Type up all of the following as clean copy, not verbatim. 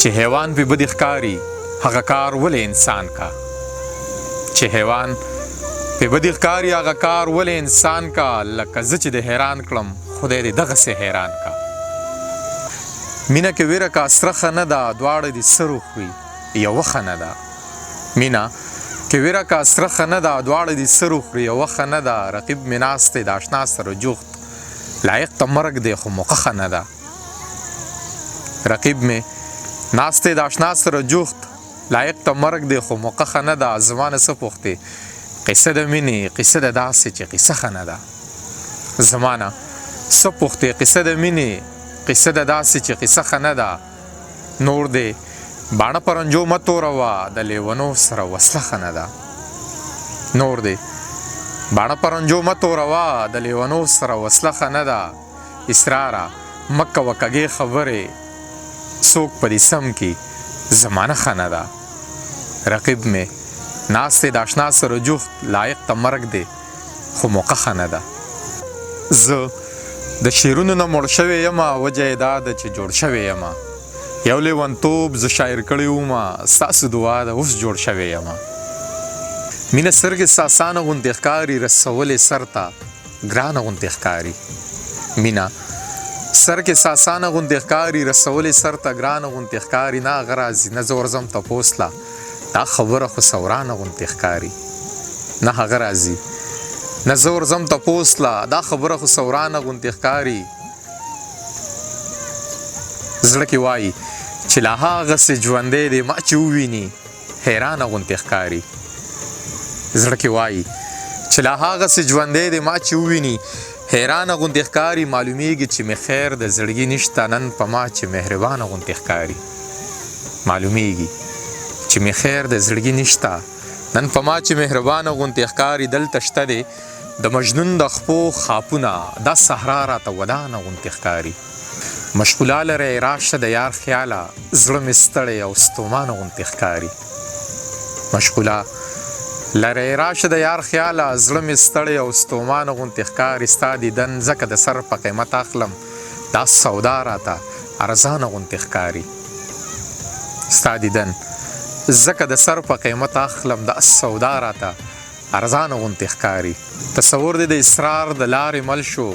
چې حیوان پې بدې ښکاري هغه کار ولې انسان کا چې حیوان پې بدې ښکاري هغه کار ولې انسان کا لکه زه چې د حیران کړم خدای دې دغسې حیران کا مینه کې ویره کا سره ښه نه ده دواړه دې سر وخوري یوه ښه نه ده مینه کې ویره کا سره ښه نه ده دواړه دې سر وخوري یوه ښه نه ده رقیب مې ناست دی د اشنا سره جوخت لایق ته مرګ دی خو موقع ښه نه ده رقیب مې ناست دی د اشنا سره جوخت لایق ته مرګ دی خو موقع ښه نه ده زما نه څه پوښتې قصه د مینې قصه د داسې چې قصه ښه نه ده زما نه څه پوښتې قصه د مینې قصه د داسې چې قصه ښه نه ده نور دی باڼه پرنجو مه توروه د لیونو سره وسله ښه نه ده نور دی باڼه پرنجو مه توروه د لیونو سره وسله ښه نه ده اصراره مه کوه کږې خبرې څوک په دې سم کې زمانه ښه نه ده رقیب مې ناست دی د اشنا سره جوخت لایق ته مرګ دی خو موقع ښه نه ده زه د شعرونو نه مړ شوی یمه وجه یې دا ده چې جوړ شوی یمه یو لیونتوب زه شاعر کړی ومه ستاسو دعا ده اوس جوړ شوی یمه مینه سترګې ساسانه غوندې ښکاري رسولې سر ته ګرانه غوندې ښکاري مینه سترګې ساسانه غوندې ښکاري رسولې سر ته ګرانه غوندې ښکاري نه هغه راځي نه زه ورځم تپوس له دا خبره خو سورانه غوندې ښکاري نه هغه راځي نه زه ورځم تپوس له دا خبره خو سورانه غوندې ښکاري زړه کې وایي چې لا هغسې ژوندی دی ما چې وویني حیرانه غوندې ښکاري زړه کې وایي چې لا هغسې ژوندی دی ما چې وویني حیرانه غوندې ښکاري معلومیږي چې مې خیر د زړګي نشته نن په ما چې مهربانه غوندې ښکاري معلومیږي چې مې خیر د زړګي نشته نن په ما چې مهربانه غوندې ښکاري دلته شته دی د مجنون د خپو خاپونه دا صحرا راته ودانه غوندې ښکاري مشغوله لرې راشه د یار خیاله زړه مې ستړی او ستومانه غوندې ښکاري مشغوله لرې راشه د یار خیاله زړه مې ستړی او ستومانه غوندې ښکاري ستا دیدن ځکه د سر په قیمت اخلم دا سودا راته ارزانه غوندې ښکاري ستا دیدن ځکه د سر په قیمت اخلم دا سودا راته ارزانه غوندې ښکاري تصور دی د اسرار د لارې مل شو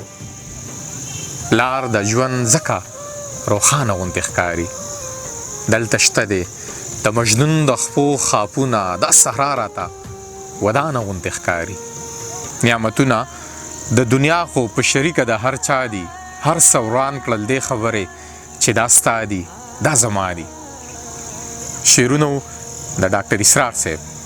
لار د ژوند ځکه روښانه غوندې ښکاري دلته شته دی د مجنون د خپو خاپونه دا صحرا راته ودانه غوندې ښکاري نعمتونه د دنیا خو په شریکه د هر چا دي هر څه وران کړل دې خبرې چې دا ستا دي دا زما دي شعرونه د ډاکټر اسرار صاحب